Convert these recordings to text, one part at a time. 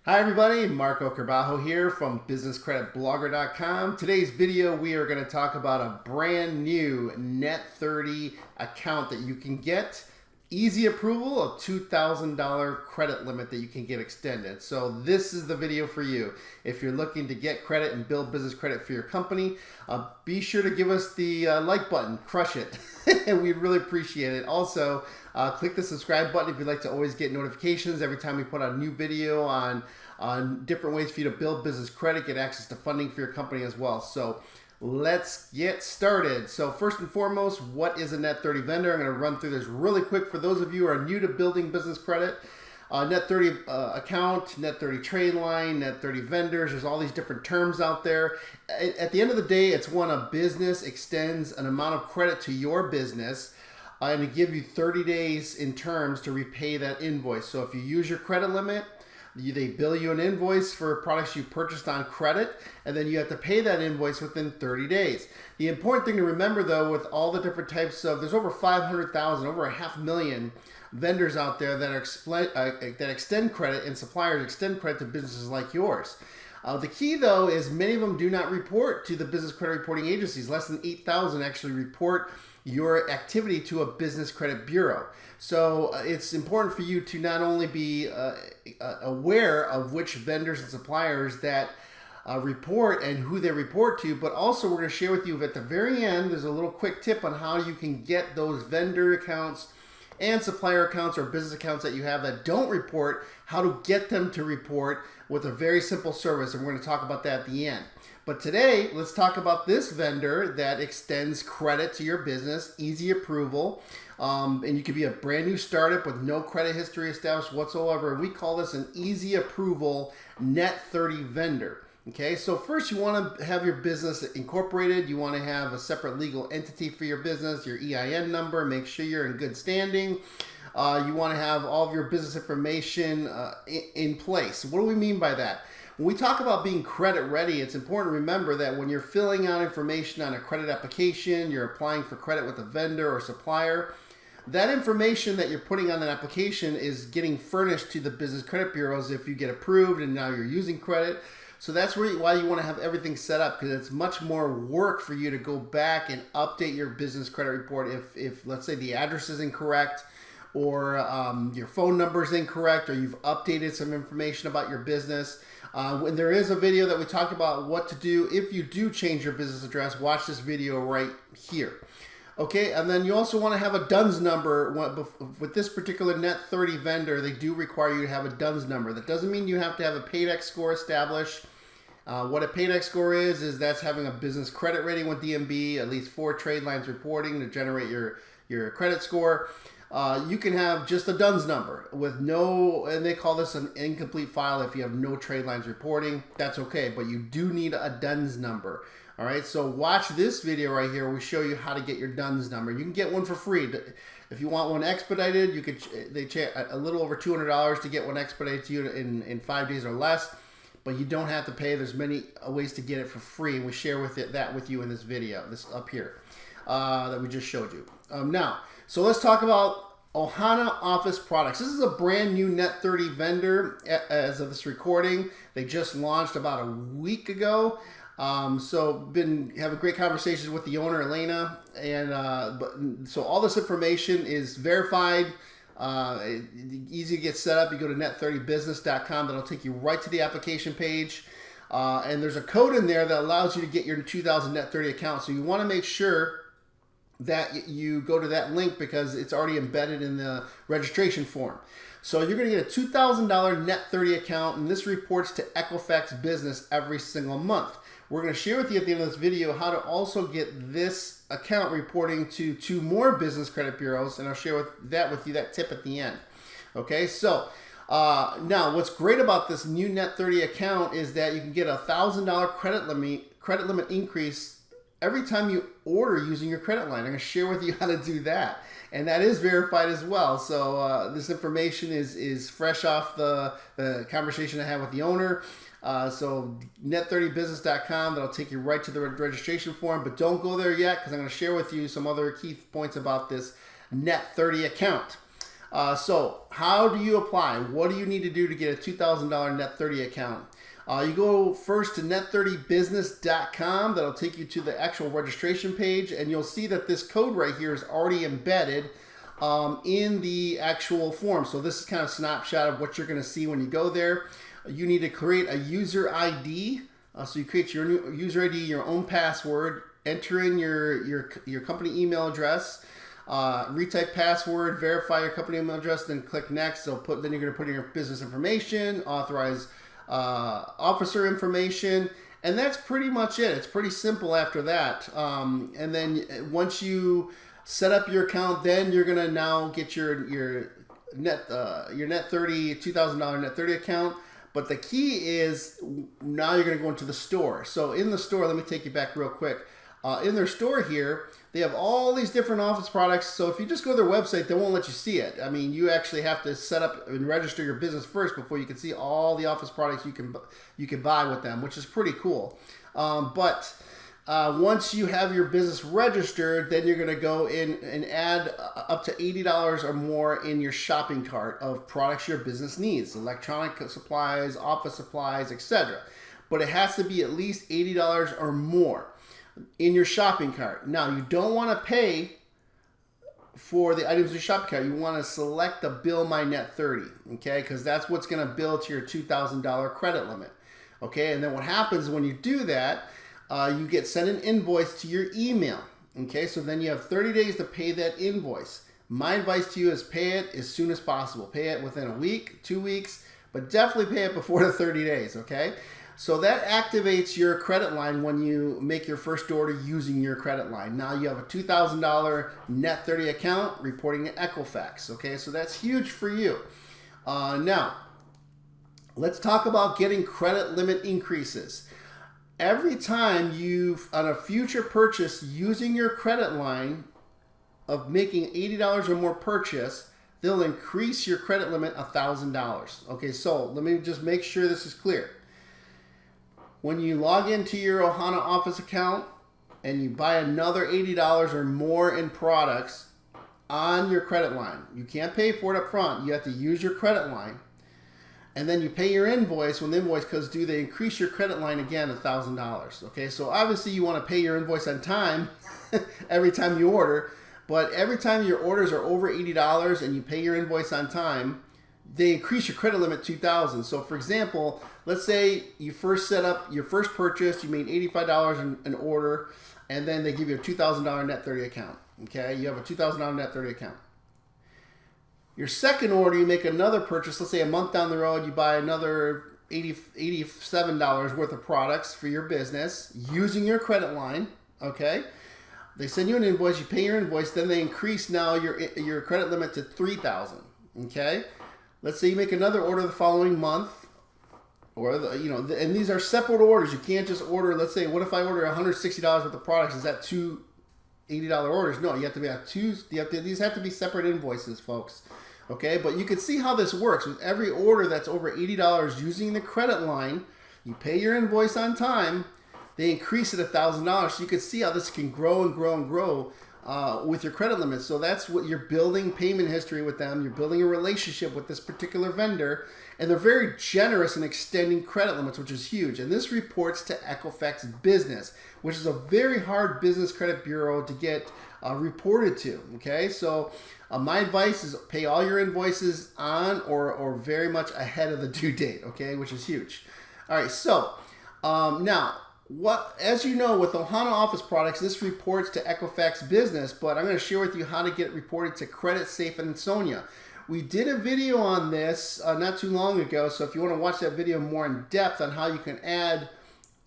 Hi everybody, Marco Carbajo here from businesscreditblogger.com. Today's video we are going to talk about a brand new Net30 account that you can get. Easy approval, a $2,000 credit limit that you can get extended. So this is the video for you. If you're looking to get credit and build business credit for your company, be sure to give us the like button, crush it, and we'd really appreciate it. Also, click the subscribe button if you'd like to always get notifications every time we put out a new video on different ways for you to build business credit, get access to funding for your company as well. So let's get started. So first and foremost, what is a Net30 vendor? I'm going to run through this really quick for those of you who are new to building business credit. Net30 account, Net30 trade line, Net30 vendors. There's all these different terms out there. At the end of the day, it's when a business extends an amount of credit to your business and to give you 30 days in terms to repay that invoice. So if you use your credit limit, they bill you an invoice for products you purchased on credit, and then you have to pay that invoice within 30 days. The important thing to remember, though, with all the different types of, there's over 500,000, over 500,000 vendors out there that that extend credit, and suppliers extend credit to businesses like yours. The key, though, is many of them do not report to the business credit reporting agencies. Less than 8,000 actually report your activity to a business credit bureau. So it's important for you to not only be aware of which vendors and suppliers that report and who they report to, but also we're going to share with you at the very end, there's a little quick tip on how you can get those vendor accounts and supplier accounts or business accounts that you have that don't report, how to get them to report with a very simple service, and we're going to talk about that at the end. But today, let's talk about this vendor that extends credit to your business, easy approval, and you could be a brand new startup with no credit history established whatsoever. We call this an easy approval Net30 vendor. Okay, so first you want to have your business incorporated. You want to have a separate legal entity for your business, your EIN number, make sure you're in good standing. You want to have all of your business information in place. What do we mean by that? When we talk about being credit ready, it's important to remember that when you're filling out information on a credit application, you're applying for credit with a vendor or supplier, that information that you're putting on that application is getting furnished to the business credit bureaus if you get approved and now you're using credit. So that's why you want to have everything set up, because it's much more work for you to go back and update your business credit report if let's say the address is incorrect, or your phone number is incorrect, or you've updated some information about your business. When there is a video that we talk about what to do if you do change your business address, watch this video right here. Okay, and then you also want to have a DUNS number. With this particular Net30 vendor, they do require you to have a DUNS number. That doesn't mean you have to have a PAYDEX score established. What a PAYDEX score is that's having a business credit rating with DMB, at least 4 trade lines reporting to generate your credit score. You can have just a DUNS number with no, and they call this an incomplete file if you have no trade lines reporting. That's okay, but you do need a DUNS number. All right, so watch this video right here where we show you how to get your DUNS number. You can get one for free. If you want one expedited, you could. They charge a little over $200 to get one expedited to you in 5 days or less, but you don't have to pay. There's many ways to get it for free, and we share that with you in this video, this up here that we just showed you. Now, so let's talk about Ohana Office Products. This is a brand new Net30 vendor as of this recording. They just launched about a week ago. So been having great conversations with the owner, Elena, and so all this information is verified, easy to get set up. You go to net30business.com. That'll take you right to the application page, and there's a code in there that allows you to get your 2000 Net30 account. So you want to make sure that you go to that link because it's already embedded in the registration form. So you're going to get a $2,000 Net30 account, and this reports to Equifax Business every single month. We're going to share with you at the end of this video how to also get this account reporting to 2 more business credit bureaus, and I'll share with you that tip at the end. Okay, so now what's great about this new Net30 account is that you can get a $1,000 credit limit increase every time you order using your credit line. I'm going to share with you how to do that. And that is verified as well. So this information is fresh off the conversation I had with the owner. So net30business.com, that'll take you right to the registration form, but don't go there yet because I'm going to share with you some other key points about this Net30 account. So how do you apply? What do you need to do to get a $2,000 Net 30 account? You go first to net30business.com. That'll take you to the actual registration page, and you'll see that this code right here is already embedded in the actual form. So this is kind of a snapshot of what you're going to see when you go there. You need to create a user ID. So you create your new user ID, your own password, enter in your company email address, retype password, verify your company email address, then click next. Then you're going to put in your business information, authorize officer information, and that's pretty much it. It's pretty simple after that. And then once you set up your account, then you're gonna now get your net 30 $2,000 Net 30 account. But the key is now you're gonna go into the store. So in the store, let me take you back real quick. In their store here, they have all these different office products. So if you just go to their website, they won't let you see it. I mean, you actually have to set up and register your business first before you can see all the office products you can buy with them, which is pretty cool. Once you have your business registered, then you're going to go in and add up to $80 or more in your shopping cart of products your business needs, electronic supplies, office supplies, etc. But it has to be at least $80 or more in your shopping cart. Now, you don't want to pay for the items in your shopping cart. You want to select the Bill My Net 30, okay? Because that's what's going to bill to your $2,000 credit limit, okay? And then what happens when you do that, you get sent an invoice to your email, okay? So then you have 30 days to pay that invoice. My advice to you is pay it as soon as possible. Pay it within a week, 2 weeks, but definitely pay it before the 30 days, okay? So that activates your credit line when you make your first order using your credit line. Now you have a $2,000 Net 30 account reporting to Equifax. Okay, so that's huge for you. Now, let's talk about getting credit limit increases. Every time on a future purchase using your credit line of making $80 or more purchase, they'll increase your credit limit $1,000. Okay, so let me just make sure this is clear. When you log into your Ohana Office account and you buy another $80 or more in products on your credit line, you can't pay for it up front. You have to use your credit line. And then you pay your invoice. When the invoice comes due, they increase your credit line again $1,000. Okay, so obviously you want to pay your invoice on time every time you order. But every time your orders are over $80 and you pay your invoice on time, they increase your credit limit $2,000. So for example, let's say you first set up your first purchase, you made $85 in an order, and then they give you a $2,000 Net 30 account. Okay, you have a $2,000 Net 30 account. Your second order, you make another purchase. Let's say a month down the road, you buy another $87 worth of products for your business using your credit line. Okay, they send you an invoice, you pay your invoice, then they increase now your credit limit to $3,000. Okay. Let's say you make another order the following month, or and these are separate orders. You can't just order. Let's say, what if I order $160 worth of products? Is that two $80 orders? No, you have to be these have to be separate invoices, folks. Okay, but you can see how this works with every order that's over $80 using the credit line. You pay your invoice on time. They increase it $1,000. So you can see how this can grow and grow and grow. With your credit limit. So that's what you're building payment history with them. You're building a relationship with this particular vendor, and they're very generous in extending credit limits, which is huge. And this reports to Equifax Business, which is a very hard business credit bureau to get reported to. Okay, so my advice is pay all your invoices on or very much ahead of the due date. Okay, which is huge. All right, so now. As you know, with Ohana Office products, this reports to Equifax Business, but I'm going to share with you how to get it reported to Credit Safe and Insonia. We did a video on this not too long ago, so if you want to watch that video more in depth on how you can add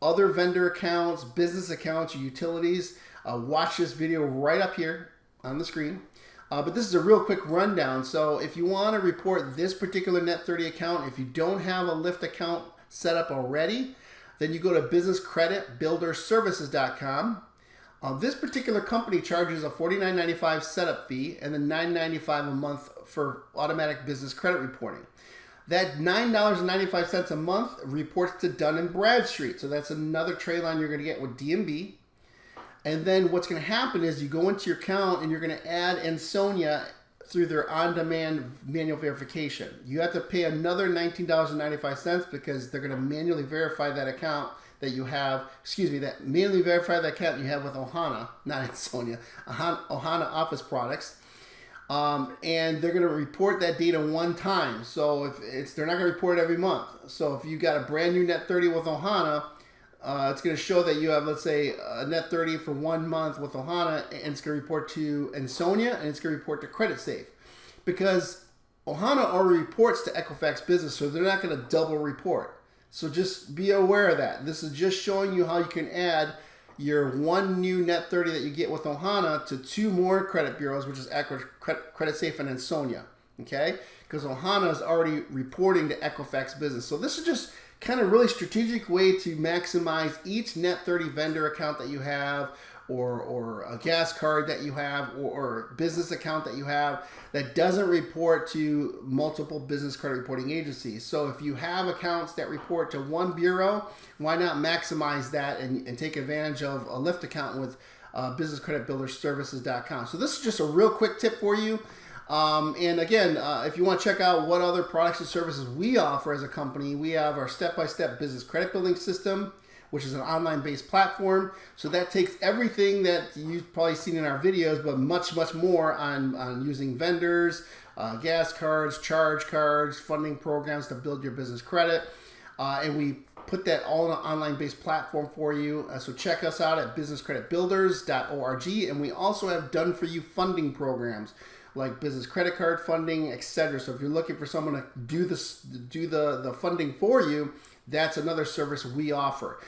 other vendor accounts, business accounts, or utilities, watch this video right up here on the screen. But this is a real quick rundown. So if you want to report this particular Net 30 account, if you don't have a Lyft account set up already, then you go to businesscreditbuilderservices.com. This particular company charges a $49.95 setup fee and then $9.95 a month for automatic business credit reporting. That $9.95 a month reports to Dun & Bradstreet. So that's another trade line you're going to get with D&B. And then what's going to happen is you go into your account and you're going to add Insonia through their on-demand manual verification. You have to pay another $19.95 because they're going to manually verify that account that you have, manually verify that account you have with Ohana, not Insonia, Ohana Office Products. And they're going to report that data one time. So they're not going to report it every month. So if you got a brand new Net 30 with Ohana, it's going to show that you have, let's say, a Net 30 for 1 month with Ohana, and it's going to report to Insonia, and it's going to report to CreditSafe. Because Ohana already reports to Equifax Business, so they're not going to double report. So just be aware of that. This is just showing you how you can add your one new Net 30 that you get with Ohana to 2 more credit bureaus, which is CreditSafe and Insonia. Okay? Because Ohana is already reporting to Equifax Business. So this is just kind of really strategic way to maximize each Net 30 vendor account that you have, or a gas card that you have, or business account that you have that doesn't report to multiple business credit reporting agencies. So if you have accounts that report to one bureau, why not maximize that and take advantage of a Lyft account with businesscreditbuilderservices.com. So this is just a real quick tip for you. And again, if you want to check out what other products and services we offer as a company, we have our step-by-step business credit building system, which is an online-based platform. So that takes everything that you've probably seen in our videos, but much, much more on using vendors, gas cards, charge cards, funding programs to build your business credit. And we put that all in an online-based platform for you. So check us out at businesscreditbuilders.org. And we also have done-for-you funding programs like business credit card funding, etc. So if you're looking for someone to do the funding for you, that's another service we offer.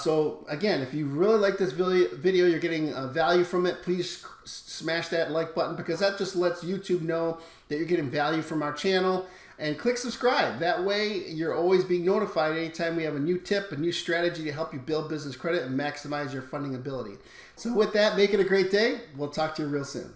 So again, if you really like this video, you're getting value from it, please smash that like button, because that just lets YouTube know that you're getting value from our channel. And click subscribe. That way you're always being notified anytime we have a new tip, a new strategy to help you build business credit and maximize your funding ability. So with that, make it a great day. We'll talk to you real soon.